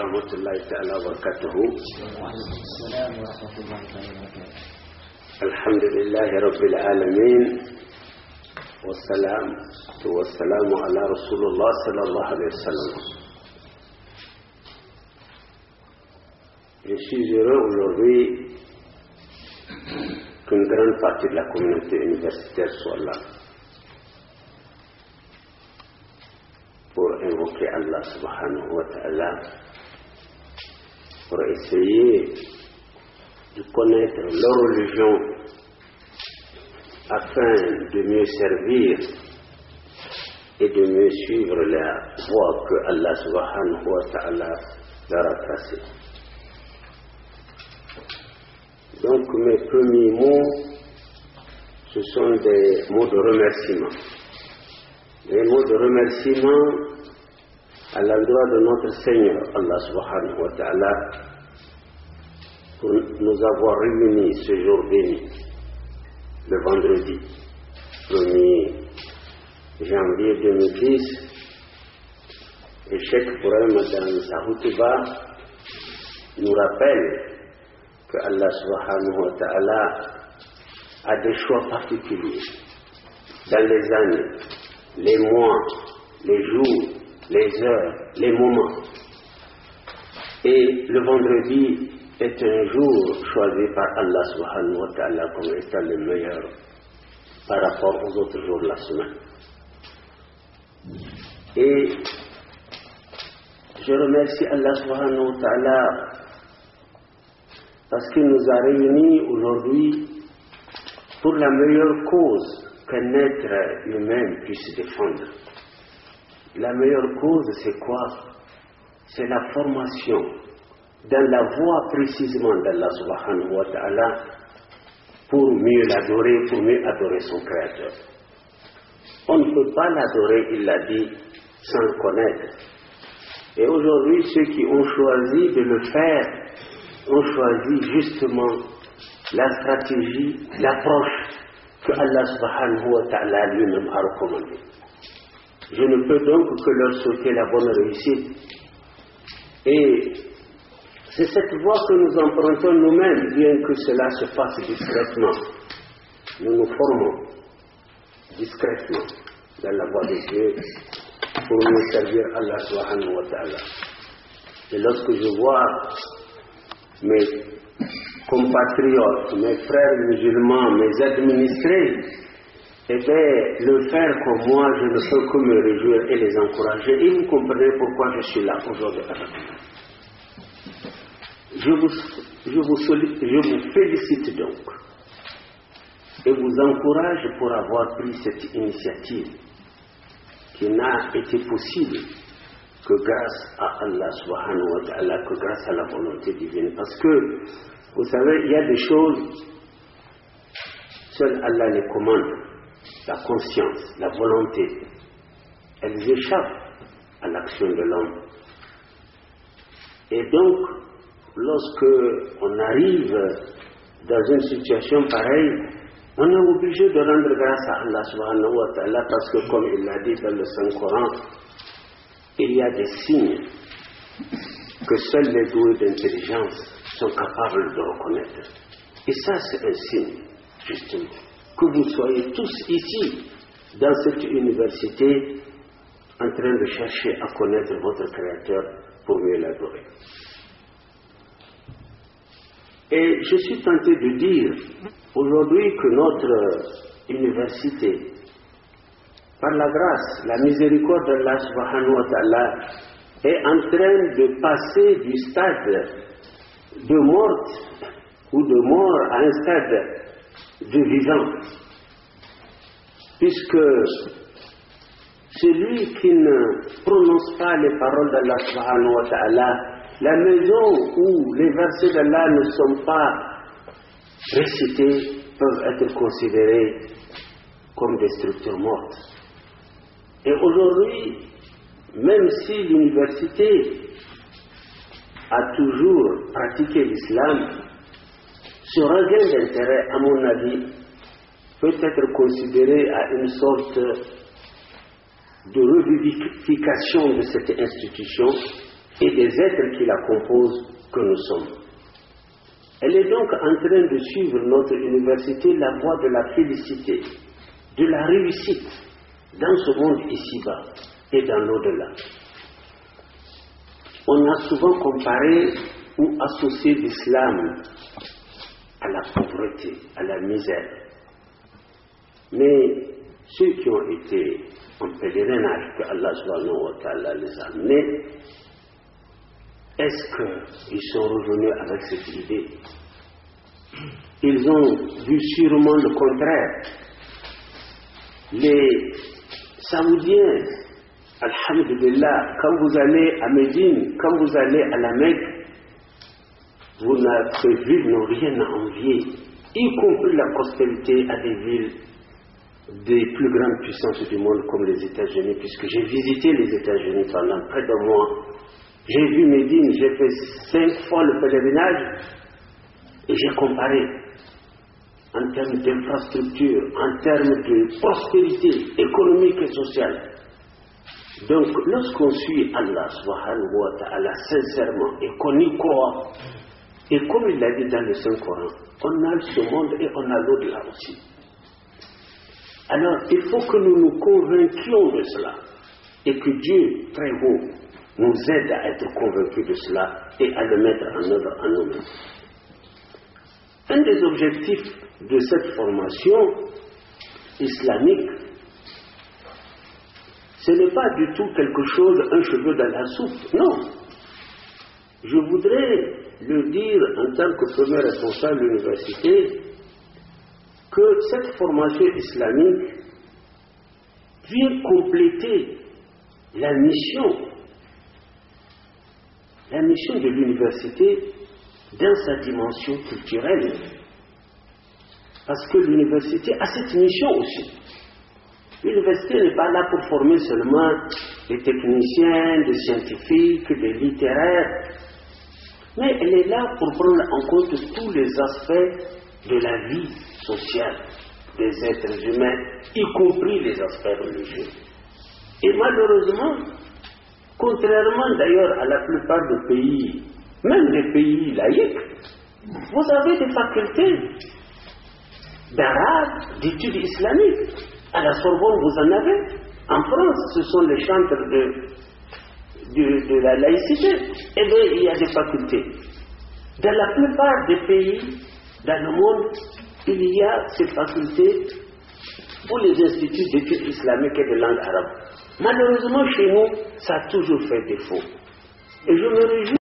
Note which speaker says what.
Speaker 1: ورحمة الله تعالى وبركاته.
Speaker 2: السلام ورحمة الله وبركاته.
Speaker 1: الحمد لله رب العالمين والسلام على رسول الله صلى الله عليه وسلم. Je suis heureux aujourd'hui qu'une grande partie de la communauté universitaire soit là pour invoquer Allah subhanahu wa ta'ala, pour essayer de connaître leur religion afin de mieux servir et de mieux suivre la voie que Allah subhanahu wa ta'ala leur a tracée. Donc mes premiers mots, ce sont des mots de remerciement. Des mots de remerciement à l'endroit de notre Seigneur, Allah subhanahu wa ta'ala, pour nous avoir réunis ce jour béni, le vendredi 1er janvier 2010. Et Cheikh Ibrahim dans sa khutba nous rappelle que Allah subhanahu wa ta'ala a des choix particuliers dans les années, les mois, les jours, les heures, les moments. Et le vendredi est un jour choisi par Allah subhanahu wa ta'ala comme étant le meilleur par rapport aux autres jours de la semaine. Et je remercie Allah subhanahu wa ta'ala parce qu'il nous a réunis aujourd'hui pour la meilleure cause qu'un être humain puisse défendre. La meilleure cause, c'est quoi? C'est la formation dans la voie précisément d'Allah subhanahu wa ta'ala pour mieux l'adorer, pour mieux adorer son Créateur. On ne peut pas l'adorer, il l'a dit, sans le connaître. Et aujourd'hui, ceux qui ont choisi de le faire ont choisi justement la stratégie, l'approche que Allah subhanahu wa ta'ala lui-même a recommandée. Je ne peux donc que leur souhaiter la bonne réussite. Et c'est cette voie que nous empruntons nous-mêmes, bien que cela se fasse discrètement. Nous nous formons discrètement dans la voie de Dieu pour nous servir Allah subhanahu wa ta'ala. Et lorsque je vois mes compatriotes, mes frères musulmans, mes administrés, eh bien, le faire comme moi, je ne peux que me réjouir et les encourager. Et vous comprenez pourquoi je suis là aujourd'hui. Je vous félicite donc et vous encourage pour avoir pris cette initiative qui n'a été possible que grâce à Allah subhanahu wa ta'ala, que grâce à la volonté divine. Parce que, vous savez, il y a des choses, seul Allah les commande, la conscience, la volonté, elles échappent à l'action de l'homme. Et donc, lorsque on arrive dans une situation pareille, on est obligé de rendre grâce à Allah subhanahu wa ta'ala parce que comme il l'a dit dans le Saint-Coran, il y a des signes que seuls les doués d'intelligence sont capables de reconnaître. Et ça, c'est un signe, justement, que vous soyez tous ici, dans cette université, en train de chercher à connaître votre Créateur pour mieux l'adorer. Et je suis tenté de dire aujourd'hui que notre université, par la grâce, la miséricorde d'Allah subhanahu wa ta'ala, est en train de passer du stade de morte ou de mort à un stade de vivant. Puisque celui qui ne prononce pas les paroles d'Allah subhanahu wa ta'ala, la maison où les versets d'Allah ne sont pas récités peuvent être considérés comme des structures mortes. Et aujourd'hui, même si l'université a toujours pratiqué l'islam, ce regain d'intérêt, à mon avis, peut être considéré à une sorte de revivification de cette institution et des êtres qui la composent que nous sommes. Elle est donc en train de suivre notre université la voie de la félicité, de la réussite dans ce monde ici-bas et dans l'au-delà. On a souvent comparé ou associé l'islam à la pauvreté, à la misère. Mais ceux qui ont été en pèlerinage, que Allah subhanahu wa ta'ala les a amenés, est-ce qu'ils sont revenus avec cette idée? Ils ont vu sûrement le contraire. Les Saoudiens, alhamdulillah, quand vous allez à Médine, quand vous allez à la Mecque, ces villes n'ont rien à envier, y compris la prospérité à des villes des plus grandes puissances du monde comme les États-Unis, puisque j'ai visité les États-Unis pendant près de mois. J'ai vu Médine, j'ai fait 5 fois le pèlerinage et j'ai comparé en termes d'infrastructure, en termes de prospérité économique et sociale. Donc, lorsqu'on suit Allah subhanahu wa ta'ala sincèrement et qu'on y croit, et comme il l'a dit dans le Saint-Coran, on a ce monde et on a l'au-delà aussi. Alors, il faut que nous nous convainquions de cela et que Dieu, très haut, nous aide à être convaincus de cela et à le mettre en œuvre en nous-mêmes. Un des objectifs de cette formation islamique, ce n'est pas du tout quelque chose, un cheveu dans la soupe, non. Je voudrais le dire en tant que premier responsable de l'université, que cette formation islamique vient compléter la mission de l'université dans sa dimension culturelle. Parce que l'université a cette mission aussi. L'université n'est pas là pour former seulement des techniciens, des scientifiques, des littéraires, mais elle est là pour prendre en compte tous les aspects de la vie sociale des êtres humains, y compris les aspects religieux. Et malheureusement, contrairement d'ailleurs à la plupart des pays, même des pays laïcs, vous avez des facultés d'arabe, d'études islamiques. À la Sorbonne, vous en avez. En France, ce sont les chantres de la laïcité. Eh bien, il y a des facultés. Dans la plupart des pays dans le monde, il y a ces facultés pour les instituts d'études islamiques et de langue arabe. Malheureusement, chez nous, ça a toujours fait défaut. Et je me réjouis